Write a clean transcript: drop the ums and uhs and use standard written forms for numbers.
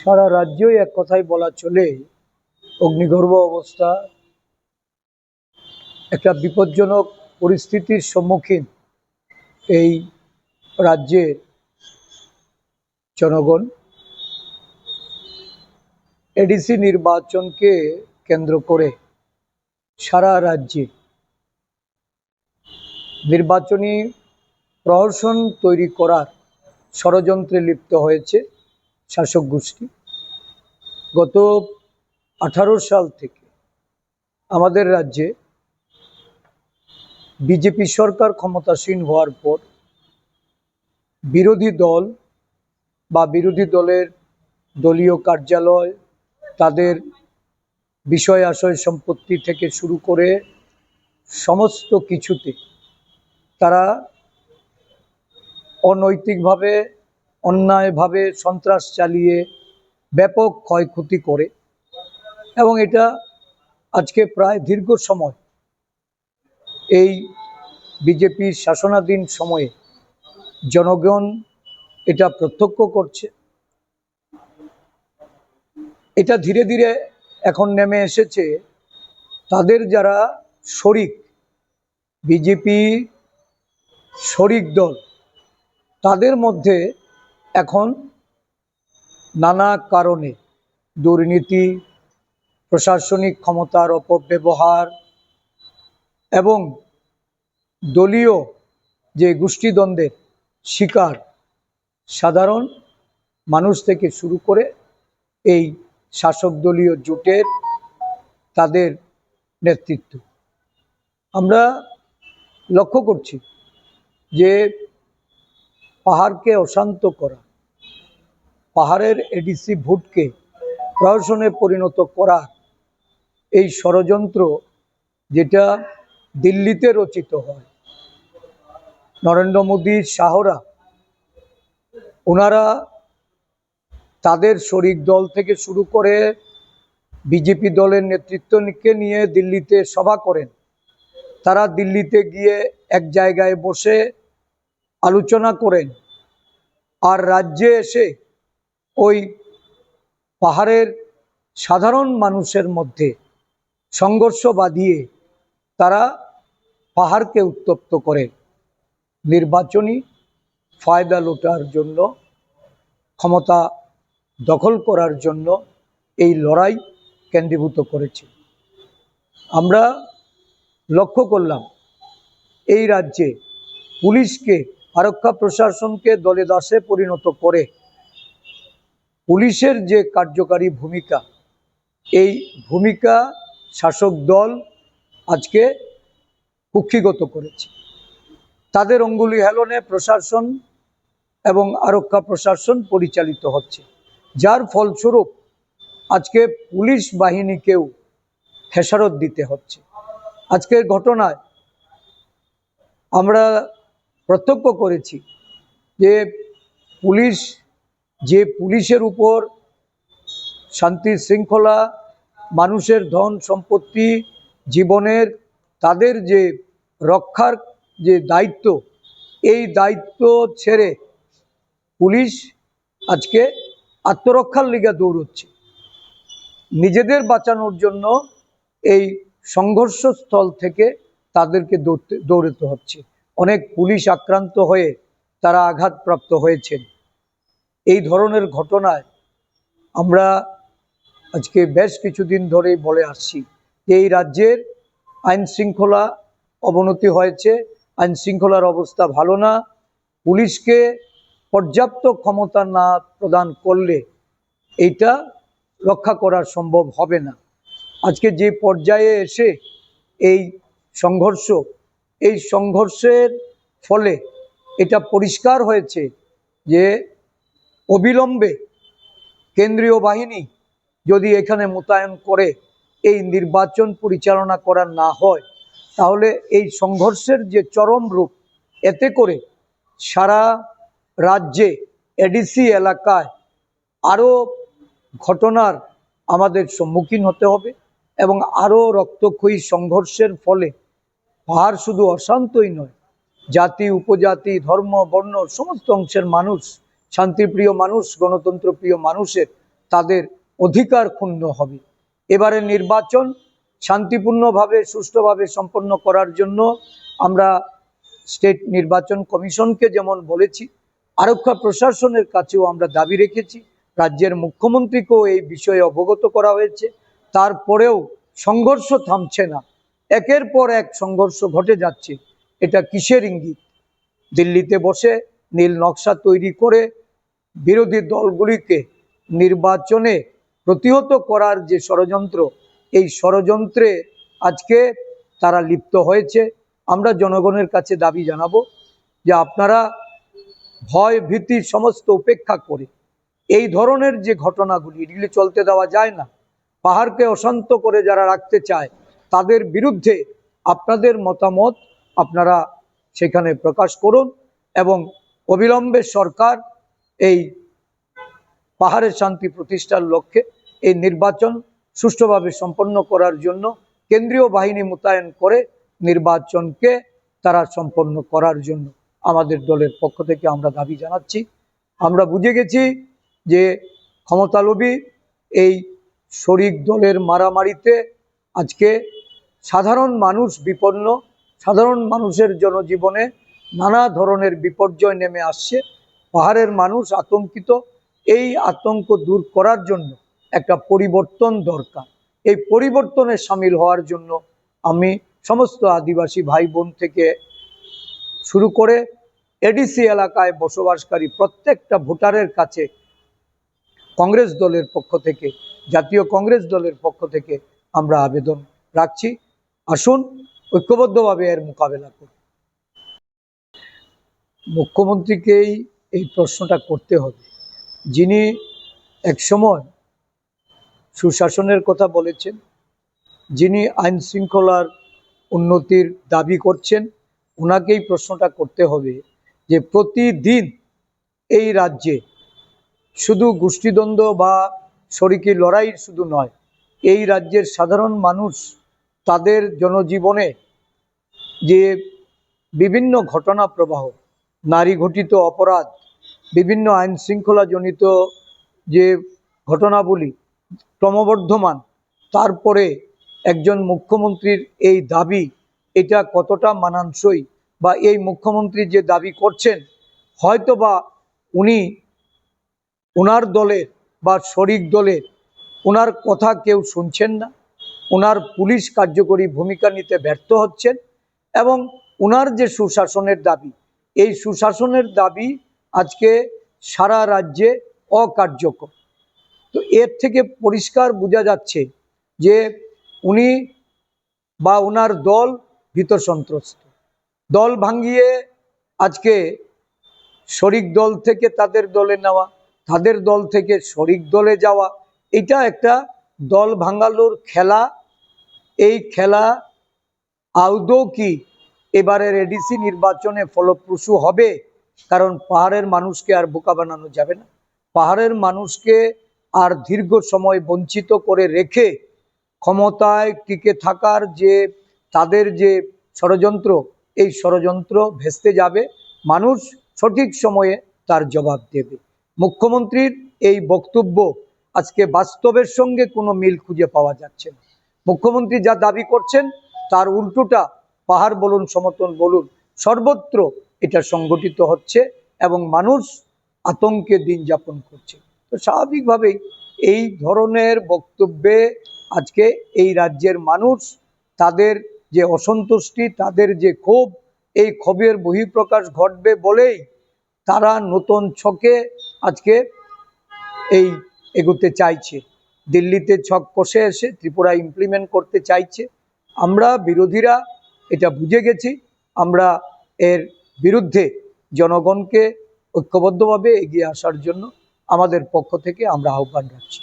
সারা রাজ্যই এক কথায় বলা চলে অগ্নিগর্ভ অবস্থা, একটা বিপজ্জনক পরিস্থিতির সম্মুখীন এই রাজ্যের জনগণ। এডিসি নির্বাচনকে কেন্দ্র করে সারা রাজ্যে নির্বাচনী প্রহসন তৈরি করার ষড়যন্ত্রে লিপ্ত হয়েছে শাসক গোষ্ঠী। গত 18 সাল থেকে আমাদের রাজ্যে বিজেপি সরকার ক্ষমতাসীন হওয়ার পর বিরোধী দল বা বিরোধী দলের দলীয় কার্যালয়, তাদের বিষয় আশয় সম্পত্তি থেকে শুরু করে সমস্ত কিছুতে তারা অনৈতিকভাবে, অন্যায়ভাবে সন্ত্রাস চালিয়ে ব্যাপক ক্ষয়ক্ষতি করে। এবং এটা আজকে প্রায় দীর্ঘ সময় এই বিজেপির শাসনাধীন সময়ে জনগণ এটা প্রত্যক্ষ করছে। এটা ধীরে ধীরে এখন নেমে এসেছে তাদের যারা শরিক, বিজেপি শরিক দল, তাদের মধ্যে এখন নানা কারণে দুর্নীতি, প্রশাসনিক ক্ষমতার অপব্যবহার এবং দলীয় যে গোষ্ঠীদ্বন্দ্বের শিকার সাধারণ মানুষ থেকে শুরু করে এই শাসক দলীয় জোটের তাদের নেতৃত্ব। আমরা লক্ষ্য করছি যে পাহাড়কে অশান্ত করা, পাহাড়ের এডিসি ভোটকে প্রহসনে পরিণত করা, এই ষড়যন্ত্র যেটা দিল্লিতে রচিত হয়, নরেন্দ্র মোদীর শাহরা ওনারা তাদের শরিক দল থেকে শুরু করে বিজেপি দলের নেতৃত্বকে নিয়ে দিল্লিতে সভা করেন। তারা দিল্লিতে গিয়ে এক জায়গায় বসে আলোচনা করেন, আর রাজ্যে এসে ওই পাহাড়ের সাধারণ মানুষের মধ্যে সংঘর্ষ বাঁধিয়ে তারা পাহাড়কে উত্তপ্ত করে নির্বাচনী ফায়দা লোটার জন্য, ক্ষমতা দখল করার জন্য এই লড়াই কেন্দ্রীভূত করেছে। আমরা লক্ষ্য করলাম এই রাজ্যে পুলিশকে, আরক্ষা প্রশাসনকে দলে দাসে পরিণত করে পুলিশের যে কার্যকারী ভূমিকা, এই ভূমিকা শাসক দল আজকে কুক্ষিগত করেছে। তাদের অঙ্গুলি হেলনে প্রশাসন এবং আরক্ষা প্রশাসন পরিচালিত হচ্ছে, যার ফলস্বরূপ আজকে পুলিশ বাহিনীকেও খেসারত দিতে হচ্ছে। আজকের ঘটনায় আমরা প্রত্যক্ষ করেছি যে পুলিশের উপর শান্তি শৃঙ্খলা, মানুষের ধন সম্পত্তি, জীবনের তাদের যে রক্ষার যে দায়িত্ব, এই দায়িত্ব ছেড়ে পুলিশ আজকে আত্মরক্ষার লিগে দৌড়চ্ছে। নিজেদের বাঁচানোর জন্য এই সংঘর্ষস্থল থেকে তাদেরকে দৌড়াতে হচ্ছে। অনেক পুলিশ আক্রান্ত হয়ে তারা আঘাতপ্রাপ্ত হয়েছেন। এই ধরনের ঘটনায় আমরা আজকে বেশ কিছুদিন ধরেই বলে আসছি যে এই রাজ্যের আইন শৃঙ্খলা অবনতি হয়েছে, আইন শৃঙ্খলার অবস্থা ভালো না। পুলিশকে পর্যাপ্ত ক্ষমতা না প্রদান করলে এইটা রক্ষা করা সম্ভব হবে না। আজকে যে পর্যায়ে এসে এই সংঘর্ষের ফলে এটা পরিষ্কার হয়েছে যে অবিলম্বে কেন্দ্রীয় বাহিনী যদি এখানে মোতায়েন করে এই নির্বাচন পরিচালনা করা না হয়, তাহলে এই সংঘর্ষের যে চরম রূপ, এতে করে সারা রাজ্যে এডিসি এলাকায় আরও ঘটনার আমাদের সম্মুখীন হতে হবে এবং আরও রক্তক্ষয়ী সংঘর্ষের ফলে পাহাড় শুধু অশান্তই নয়, জাতি, উপজাতি, ধর্ম, বর্ণ সমস্ত অংশের মানুষ, শান্তিপ্রিয় মানুষ, গণতন্ত্রপ্রিয় মানুষের তাদের অধিকার ক্ষুণ্ণ হবে। এবারে নির্বাচন শান্তিপূর্ণভাবে সুষ্ঠুভাবে সম্পন্ন করার জন্য আমরা স্টেট নির্বাচন কমিশনকে যেমন বলেছি, আরক্ষা প্রশাসনের কাছেও আমরা দাবি রেখেছি, রাজ্যের মুখ্যমন্ত্রীকেও এই বিষয়ে অবগত করা হয়েছে। তারপরেও সংঘর্ষ থামছে না, একের পর এক সংঘর্ষ ঘটে যাচ্ছে। এটা কিসের ইঙ্গিত? দিল্লিতে বসে নীল নকশা তৈরি করে বিরোধী দলগুলিকে নির্বাচনে প্রতিহত করার যে ষড়যন্ত্র, এই ষড়যন্ত্রে আজকে তারা লিপ্ত হয়েছে। আমরা জনগণের কাছে দাবি জানাবো যে আপনারা ভয় ভীতি সমস্ত উপেক্ষা করে এই ধরনের যে ঘটনাগুলি, এগুলি চলতে দেওয়া যায় না। পাহাড়কে অশান্ত করে যারা রাখতে চায় তাদের বিরুদ্ধে আপনাদের মতামত আপনারা সেখানে প্রকাশ করুন এবং অবিলম্বে সরকার এই পাহাড়ের শান্তি প্রতিষ্ঠার লক্ষ্যে এই নির্বাচন সুষ্ঠুভাবে সম্পন্ন করার জন্য কেন্দ্রীয় বাহিনী মোতায়েন করে নির্বাচনকে তারা সম্পন্ন করার জন্য আমাদের দলের পক্ষ থেকে আমরা দাবি জানাচ্ছি। আমরা বুঝে গেছি যে ক্ষমতালোভী এই শরিক দলের মারামারিতে আজকে সাধারণ মানুষ বিপন্ন, সাধারণ মানুষের জনজীবনে নানা ধরনের বিপর্যয় নেমে আসছে। পাহাড়ের মানুষ আতঙ্কিত। এই আতঙ্ক দূর করার জন্য একটা পরিবর্তন দরকার। এই পরিবর্তনে সামিল হওয়ার জন্য আমি সমস্ত আদিবাসী ভাই বোন থেকে শুরু করে এডিসি এলাকায় বসবাসকারী প্রত্যেকটা ভোটারের কাছে কংগ্রেস দলের পক্ষ থেকে, জাতীয় কংগ্রেস দলের পক্ষ থেকে আমরা আবেদন রাখছি, আসুন ঐক্যবদ্ধভাবে এর মোকাবেলা করি। মুখ্যমন্ত্রীকেই এই প্রশ্নটা করতে হবে, যিনি একসময় সুশাসনের কথা বলেছেন, যিনি আইন শৃঙ্খলার উন্নতির দাবি করছেন, ওনাকেই প্রশ্নটা করতে হবে যে প্রতিদিন এই রাজ্যে শুধু গোষ্ঠীদ্বন্দ্ব বা শরিকি লড়াই শুধু নয়, এই রাজ্যের সাধারণ মানুষ তাদের জনজীবনে যে বিভিন্ন ঘটনা প্রবাহ, নারী ঘটিত অপরাধ, বিভিন্ন আইন শৃঙ্খলাজনিত যে ঘটনাবলী ক্রমবর্ধমান, তারপরে একজন মুখ্যমন্ত্রীর এই দাবি এটা কতটা মানানসই, বা এই মুখ্যমন্ত্রী যে দাবি করছেন হয়তোবা উনি ওনার দলের বা শরিক দলের ওনার কথা কেউ শুনছেন না, ওনার পুলিশ কার্যকরী ভূমিকা নিতে ব্যর্থ হচ্ছেন এবং ওনার যে সুশাসনের দাবি, এই সুশাসনের দাবি আজকে সারা রাজ্যে অকার্যকর। তো এর থেকে পরিষ্কার বোঝা যাচ্ছে যে উনি বা ওনার দল ভীত সন্ত্রস্ত। দল ভাঙিয়ে আজকে শরিক দল থেকে তাদের দলে নেওয়া, তাদের দল থেকে শরিক দলে যাওয়া, এটা একটা দল ভাঙালোর খেলা। এই খেলা আদৌ কি এবারের এডিসি নির্বাচনে ফলপ্রসূ হবে? কারণ পাহাড়ের মানুষকে আর বোকা বানানো যাবে না। পাহাড়ের মানুষকে আর দীর্ঘ সময় বঞ্চিত করে রেখে ক্ষমতায় টিকে থাকার যে তাদের যে ষড়যন্ত্র, এই ষড়যন্ত্র ভেস্তে যাবে। মানুষ সঠিক সময়ে তার জবাব দেবে। মুখ্যমন্ত্রীর এই বক্তব্য আজকে বাস্তবের সঙ্গে কোনো মিল খুঁজে পাওয়া যাচ্ছে না। মুখ্যমন্ত্রী যা দাবি করছেন তার উল্টোটা পাহাড় বলুন, সমতল বলুন, সর্বত্র এটা সংগঠিত হচ্ছে এবং মানুষ আতঙ্কে দিন যাপন করছে। তো স্বাভাবিকভাবেই এই ধরনের বক্তব্যে আজকে এই রাজ্যের মানুষ তাদের যে অসন্তুষ্টি, তাদের যে ক্ষোভ, এই ক্ষোভের বহিঃপ্রকাশ ঘটবে বলেই তারা নতুন ছকে আজকে এই এগোতে চাইছে। দিল্লিতে ছক কষে এসে ত্রিপুরা ইমপ্লিমেন্ট করতে চাইছে। আমরা বিরোধীরা এটা বুঝে গেছি। আমরা এর বিরুদ্ধে জনগণকে ঐক্যবদ্ধভাবে এগিয়ে আসার জন্য আমাদের পক্ষ থেকে আমরা আহ্বান রাখছি।